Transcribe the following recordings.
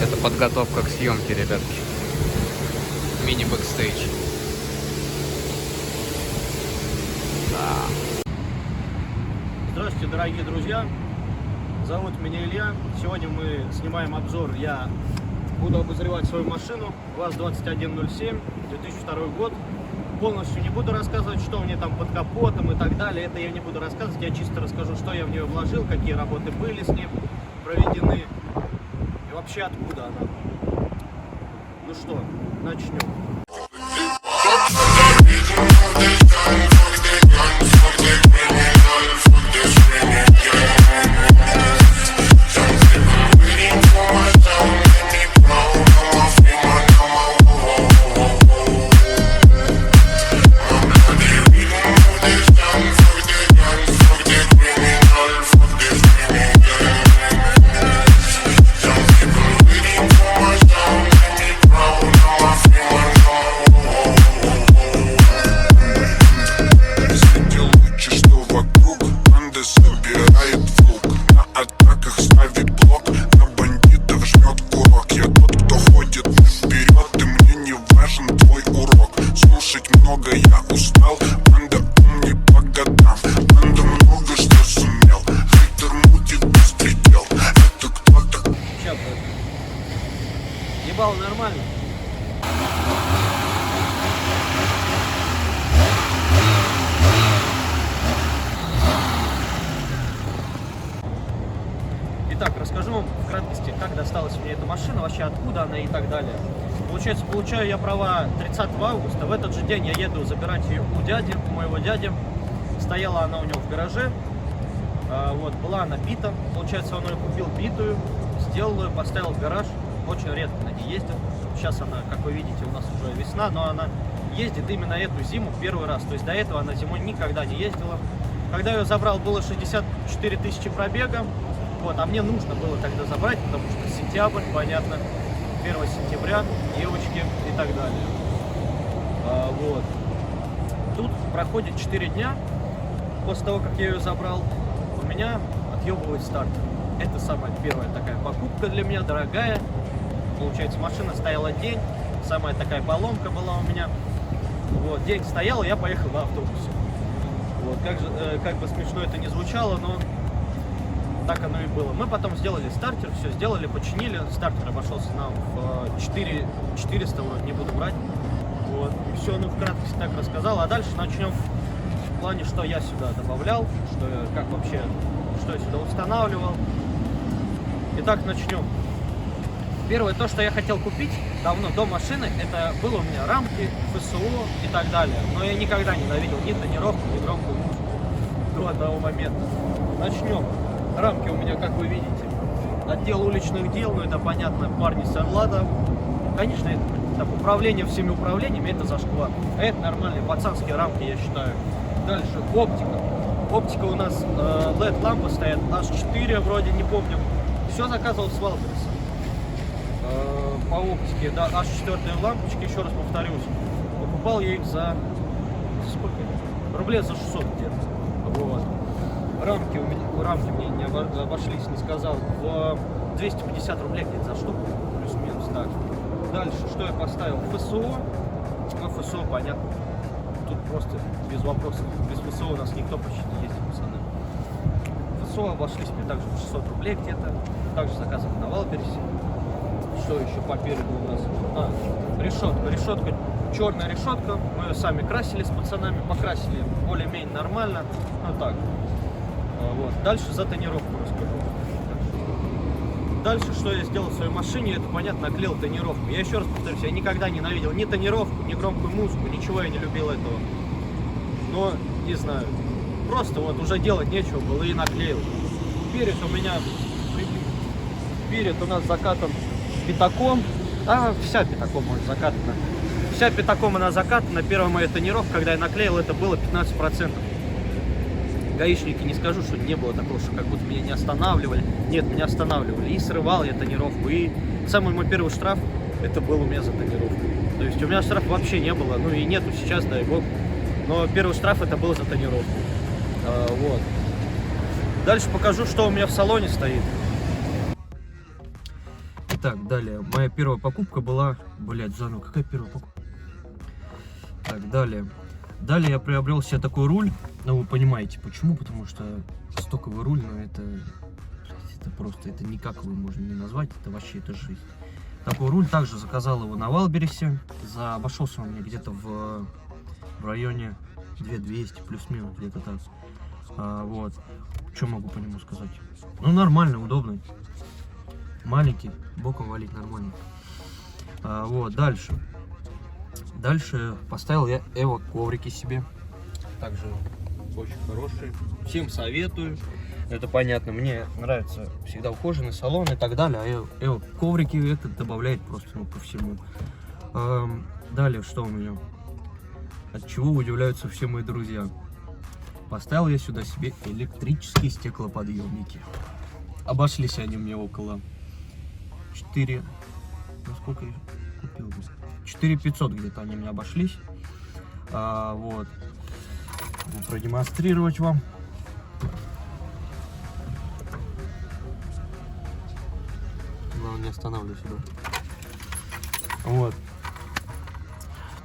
Это подготовка к съемке, ребятки. Мини-бэкстейдж. Да. Здравствуйте, дорогие друзья. Зовут меня Илья. Сегодня мы снимаем обзор. Я буду обозревать свою машину ВАЗ-2107, 2002 год. Полностью не буду рассказывать, что у меня там под капотом и так далее. Это я не буду рассказывать. Я чисто расскажу, что я в нее вложил, какие работы были с ней проведены и вообще откуда она. Ну что, начнем. Ебало нормально. Итак, расскажу вам в краткости, как досталась мне эта машина, вообще откуда она и так далее. Получается, получаю я права 30 августа. В этот же день я еду забирать ее у дяди, у моего дяди. Стояла она у него в гараже. Вот, была она бита. Получается, он ее купил битую, сделал ее, поставил в гараж. Очень редко на ней ездит. Сейчас она, как вы видите, у нас уже весна, но она ездит именно эту зиму первый раз. То есть до этого она зимой никогда не ездила. Когда я ее забрал, было 64 тысячи пробега. Вот, а мне нужно было тогда забрать, потому что сентябрь, понятно, 1 сентября, девочки и так далее. Вот. Тут проходит 4 дня после того, как я ее забрал, у меня отъебывает стартер. Это самая первая такая покупка для меня, дорогая. Получается, машина стояла день, самая такая поломка была у меня. Вот, день стоял, я поехал на автобусе. Вот, как бы смешно это не звучало, но так оно и было. Мы потом сделали стартер, все сделали, починили. Стартер обошелся нам в 400, вот, не буду брать. Вот, и все, ну, в краткости так рассказал. А дальше начнем в плане, что я сюда добавлял, как вообще, что я сюда устанавливал. Итак, начнем. Первое, то, что я хотел купить давно, до машины, это было у меня рамки, ФСО и так далее. Но я никогда не ненавидел ни тонировку, ни громкую музыку до того момента. Начнем. Рамки у меня, как вы видите, отдел уличных дел, но это понятно, парни с Орлада. Конечно, это, так, управление всеми управлениями, это зашквар. А это нормальные пацанские рамки, я считаю. Дальше, оптика. Оптика у нас LED-лампы стоят, H4 вроде, не помню. Все заказывал с Валберса. По оптике, да, H4 лампочки, еще раз повторюсь, покупал я их за сколько? Рублей за 600 где-то. Вот. Рамки мне не обошлись, не сказал, в 250 рублей где-то за штуку, плюс-минус так. Дальше, что я поставил? ФСО. Ну, ФСО, понятно. Тут просто без вопросов. Без ФСО у нас никто почти не ездит, пацаны. ФСО обошлись мне также в 600 рублей где-то. Также заказывал на Валберсе. Что еще по переду у нас? Решетка, черная решетка. Мы ее сами красили с пацанами, покрасили более-менее нормально. Ну так. Вот. Дальше за тонировку расскажу. Дальше, что я сделал в своей машине, это, понятно, наклеил тонировку. Я еще раз повторюсь, я никогда не ненавидел ни тонировку, ни громкую музыку, ничего я не любил этого. Но, не знаю, просто вот уже делать нечего было и наклеил. Перед у меня, перед у нас закатан пятаком, вся пятаком может закатана. Вся пятаком она закатана. Первая моя тонировка, когда я наклеил, это было 15%. Гаишники, не скажу, что не было такого, что как будто меня не останавливали. Нет, меня останавливали. И срывал я тонировку. И самый мой первый штраф, это был у меня за тонировку. То есть у меня штрафа вообще не было. Ну и нету сейчас, дай бог. Но первый штраф это был за тонировку. Вот. Дальше покажу, что у меня в салоне стоит. Итак, далее. Моя первая покупка была... Блять, заново, какая первая покупка? Так, далее. Далее я приобрел себе такой руль. Ну, вы понимаете, почему? Потому что стоковый руль, ну, это просто, это никак его можно не назвать. Это вообще, это жизнь. Такой руль, также заказал его на Вайлдберрисе. Обошелся он мне где-то в районе 2200, плюс-минус, где-то так. Вот. Что могу по нему сказать? Ну, нормально, удобный. Маленький, боком валить нормально. Вот, дальше. Дальше поставил я Эво коврики себе. Также очень хорошие. Всем советую. Это понятно, мне нравится всегда ухоженный салон и так далее. А Эво коврики это добавляет просто, ну, ко всему. Далее, что у меня? От чего удивляются все мои друзья. Поставил я сюда себе электрические стеклоподъемники. Обошлись они мне около 4... Ну, сколько я купил? 4500 где-то они мне обошлись. Вот. Буду продемонстрировать вам. Главное, не останавливайся, да. Вот.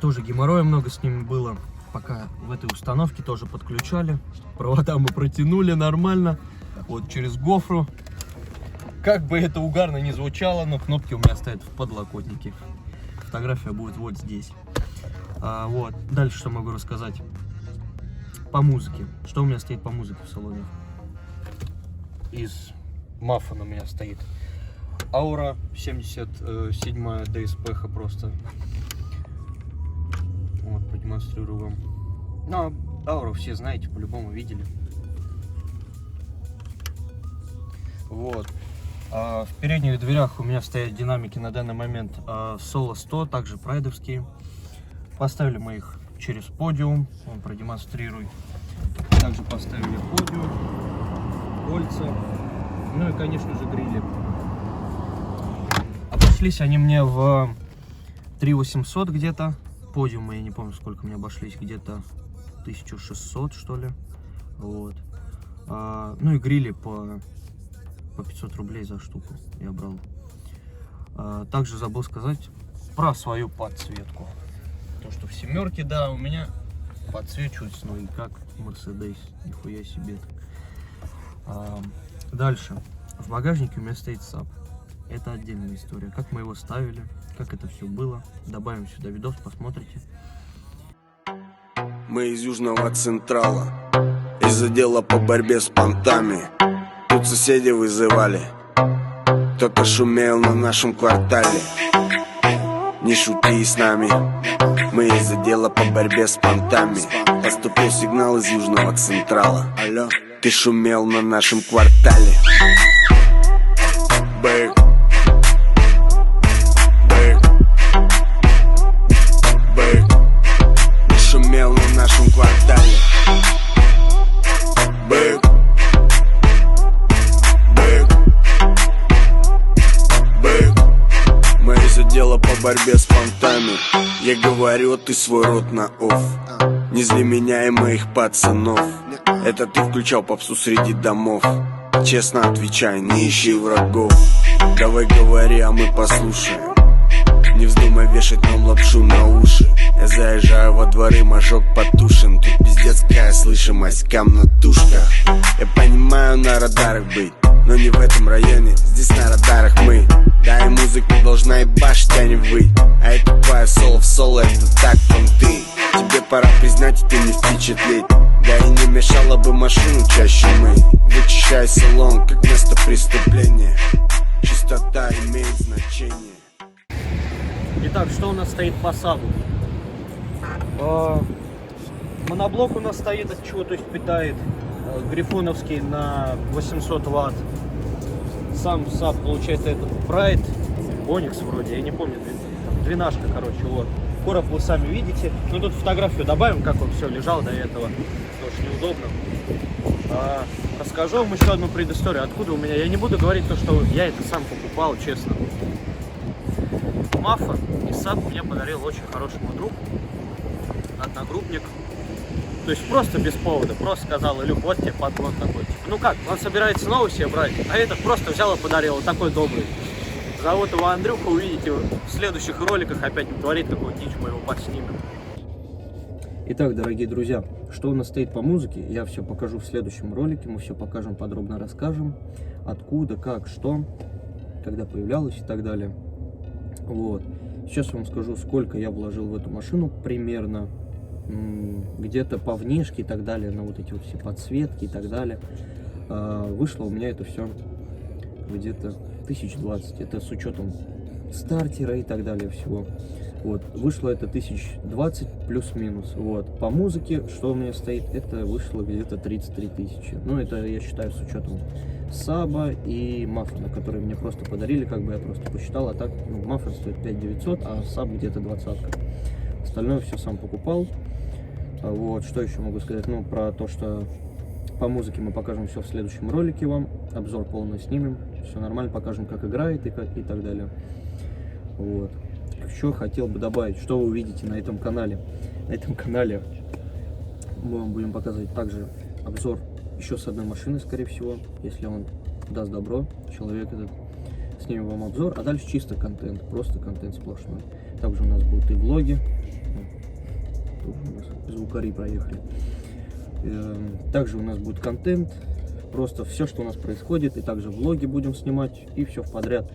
Тоже геморроя много с ними было. Пока в этой установке тоже подключали. Провода мы протянули нормально. Вот через гофру. Как бы это угарно не звучало, но кнопки у меня стоят в подлокотнике. Фотография будет вот здесь. Вот. Дальше что могу рассказать? По музыке. Что у меня стоит по музыке в салоне? Из Маффана у меня стоит Аура 77 DSP просто. Вот, продемонстрирую вам. Ну, Ауру все знаете, по-любому видели. Вот. В передних дверях у меня стоят динамики на данный момент Solo 100, также прайдовские. Поставили мы их через подиум. Вон, продемонстрируй. Также поставили подиум, кольца, ну и, конечно же, грили. Обошлись они мне в 3800 где-то. Подиумы, я не помню, сколько мне обошлись, где-то 1600, что ли. Вот. Ну и грили по 500 рублей за штуку я брал. Также забыл сказать про свою подсветку. То, что в семерке, да, у меня подсвечивается, ну и как Мерседес, нихуя себе. Дальше. В багажнике у меня стоит САП. Это отдельная история. Как мы его ставили, как это все было. Добавим сюда видос, посмотрите. Мы из Южного Централа, из отдела по борьбе с понтами. Тут соседи вызывали, кто-то шумел на нашем квартале. Не шути с нами, мы из отдела по борьбе с понтами. Поступил сигнал из Южного Централа. Алло, ты шумел на нашем квартале. Бэк. Шумел на нашем квартале. Бэк. Бэк. Бэк. Мы из отдела по борьбе с понтами. Я говорю, ты свой рот на офф. Не зли меня и моих пацанов. Это ты включал попсу среди домов. Честно отвечай, не ищи врагов. Давай говори, а мы послушаем. Не вздумай вешать нам лапшу на уши. Я заезжаю во дворы, мажок потушен. Тут пиздецкая слышимость, кам на тушках. Я понимаю, на радарах быть, но не в этом районе, здесь на радарах мы. Да и музыка должна ебашить, а не выть. А это твоя соло в соло, это так понты. Тебе пора признать, это не впечатлить. Да и не мешало бы машину чаще мы. Вычищай салон, как место преступления. Чистота имеет значение. Итак, что у нас стоит по САПу? Моноблок у нас стоит, от чего, то есть питает грифоновский на 800 ватт. Сам САП, получается, этот Pride, Оникс вроде, я не помню, двенашка, короче, вот. Короб вы сами видите. Ну тут фотографию добавим, как он все лежал до этого, тоже неудобно. Расскажу вам еще одну предысторию, откуда у меня. Я не буду говорить то, что я это сам покупал, честно. Маффа и САП мне подарил очень хорошему другу, одногруппник. То есть просто без повода, просто сказал: Илюх, вот тебе подгон такой. Типа, ну как, он собирается новый себе брать, а этот просто взял и подарил, вот такой добрый. Зовут его Андрюха, увидите в следующих роликах, опять творит какую-то дичь, мы его подснимем. Итак, дорогие друзья, что у нас стоит по музыке, я все покажу в следующем ролике, мы все покажем, подробно расскажем, откуда, как, что, когда появлялось и так далее. Вот. Сейчас я вам скажу, сколько я вложил в эту машину примерно, где-то по внешке и так далее, на вот эти вот все подсветки и так далее. Вышло у меня это все где-то 1020, это с учетом стартера и так далее всего. Вот, вышло это 1020 плюс-минус. Вот, по музыке, что у меня стоит, это вышло где-то 33 тысячи. Ну, это я считаю с учетом Саба и Маффина, которые мне просто подарили, как бы я просто посчитал. А так, ну, Маффин стоит 5900, а Саб где-то 20-ка. Остальное все сам покупал. Вот, что еще могу сказать? Ну, про то, что по музыке мы покажем все в следующем ролике вам. Обзор полный снимем. Все нормально, покажем, как играет и так далее. Вот. Еще хотел бы добавить, что вы увидите на этом канале. На этом канале мы вам будем показывать также обзор еще с одной машины, скорее всего, если он даст добро, человек этот, снимем вам обзор, а дальше чисто контент, просто контент сплошной. Также у нас будут и влоги, звукари проехали. Также у нас будет контент, просто все, что у нас происходит, и также влоги будем снимать, и все в подряд.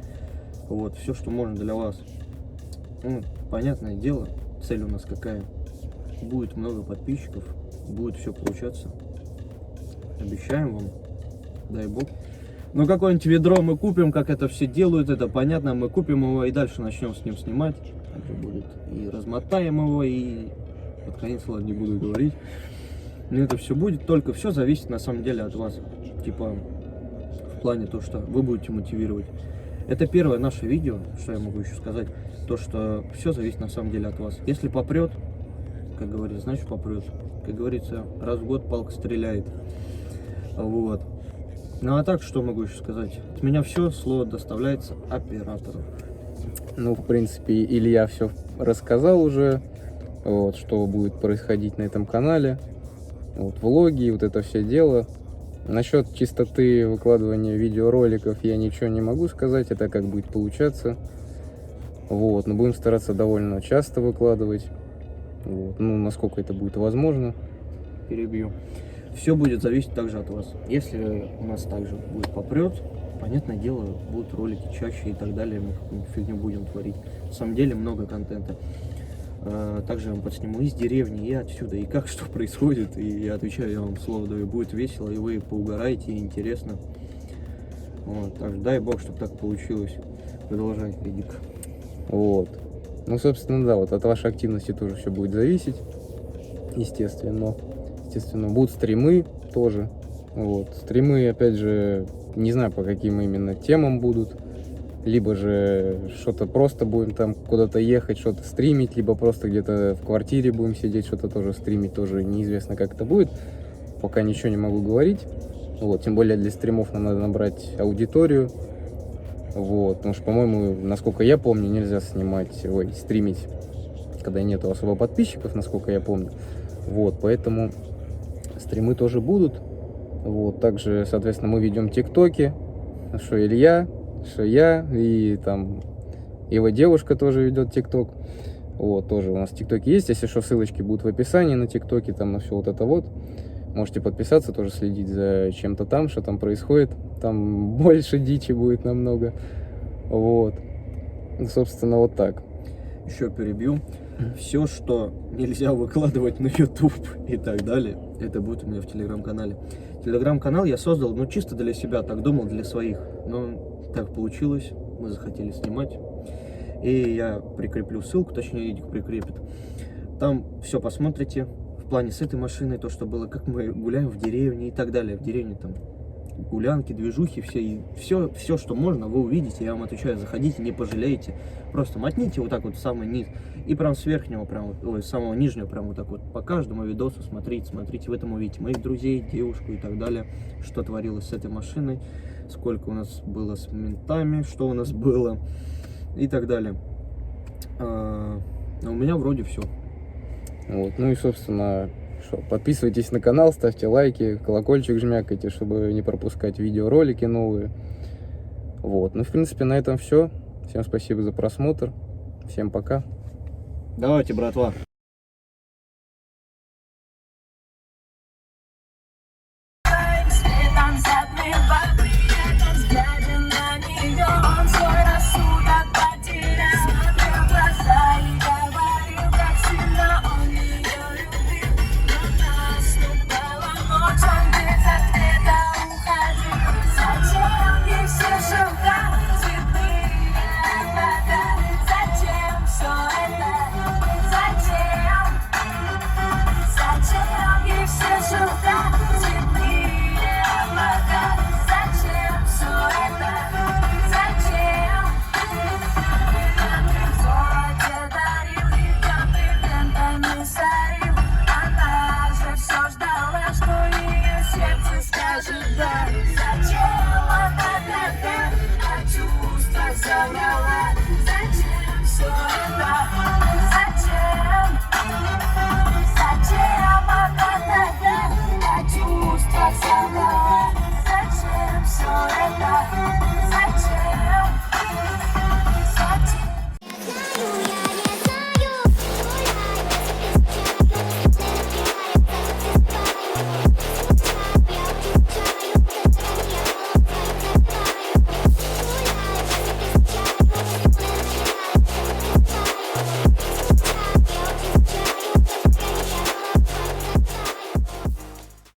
Вот, все, что можно для вас. Ну, понятное дело, цель у нас какая. Будет много подписчиков, будет все получаться. Обещаем вам, дай бог. Но какое-нибудь ведро мы купим, как это все делают, это понятно. Мы купим его и дальше начнем с ним снимать. Также будет и размотаем его, и под конец, ладно, не буду говорить. Но это все будет, только все зависит на самом деле от вас. Типа, в плане то, что вы будете мотивировать. Это первое наше видео, что я могу еще сказать. То, что все зависит на самом деле от вас. Если попрет, как говорится, значит попрет. Как говорится, раз в год палка стреляет. Вот. Ну а так, что могу еще сказать? От меня все, слово доставляется оператору. Ну, в принципе, Илья все рассказал уже, вот, что будет происходить на этом канале. Вот, влоги, вот это все дело. Насчет чистоты выкладывания видеороликов я ничего не могу сказать, это как будет получаться. Вот, но будем стараться довольно часто выкладывать. Вот, ну, насколько это будет возможно. Перебью. Все будет зависеть также от вас. Если у нас также будет попрет, понятное дело, будут ролики чаще и так далее, мы какую-нибудь фигню будем творить. На самом деле много контента. Также я вам подсниму из деревни, и отсюда, и как что происходит. И я отвечаю, я вам слово даю, будет весело, и вы поугараете, и интересно. Вот, так что дай бог, чтобы так получилось. Продолжай, Эдик. Вот. Ну, собственно, да, вот от вашей активности тоже все будет зависеть. Естественно. Будут стримы тоже. Вот. Стримы, опять же, не знаю, по каким именно темам будут. Либо же что-то просто будем там куда-то ехать, что-то стримить, либо просто где-то в квартире будем сидеть, что-то тоже стримить, тоже неизвестно, как это будет. Пока ничего не могу говорить. Вот. Тем более для стримов нам надо набрать аудиторию. Вот. Потому что, по-моему, насколько я помню, нельзя стримить, когда нету особо подписчиков, насколько я помню. Вот. Поэтому стримы тоже будут. Вот. Также, соответственно, мы ведем тиктоки. Что Илья, что я, и там его девушка тоже ведет тикток. Вот, тоже у нас тиктоки есть. Если что, ссылочки будут в описании на тиктоке, там на все вот это вот. Можете подписаться, тоже следить за чем-то там, что там происходит. Там больше дичи будет намного. Вот. Собственно, вот так. Еще перебью. Все, что нельзя выкладывать на YouTube и так далее, это будет у меня в телеграм-канале. Телеграм-канал я создал, ну, чисто для себя, так думал, для своих. Но так получилось, мы захотели снимать. И я прикреплю ссылку, точнее, Эдик прикрепит. Там все посмотрите. В плане с этой машиной, то, что было, как мы гуляем в деревне и так далее. В деревне там гулянки, движухи, все, что можно, вы увидите. Я вам отвечаю, заходите, не пожалеете. Просто мотните вот так вот в самый низ. И прям с верхнего, с самого нижнего, прям вот так вот по каждому видосу смотрите. В этом увидите моих друзей, девушку и так далее. Что творилось с этой машиной, сколько у нас было с ментами, что у нас было и так далее. А у меня вроде все. Вот. Ну и, собственно, подписывайтесь на канал, ставьте лайки, колокольчик жмякайте, чтобы не пропускать видеоролики новые. Вот. Ну, в принципе, на этом все. Всем спасибо за просмотр. Всем пока. Давайте, братва.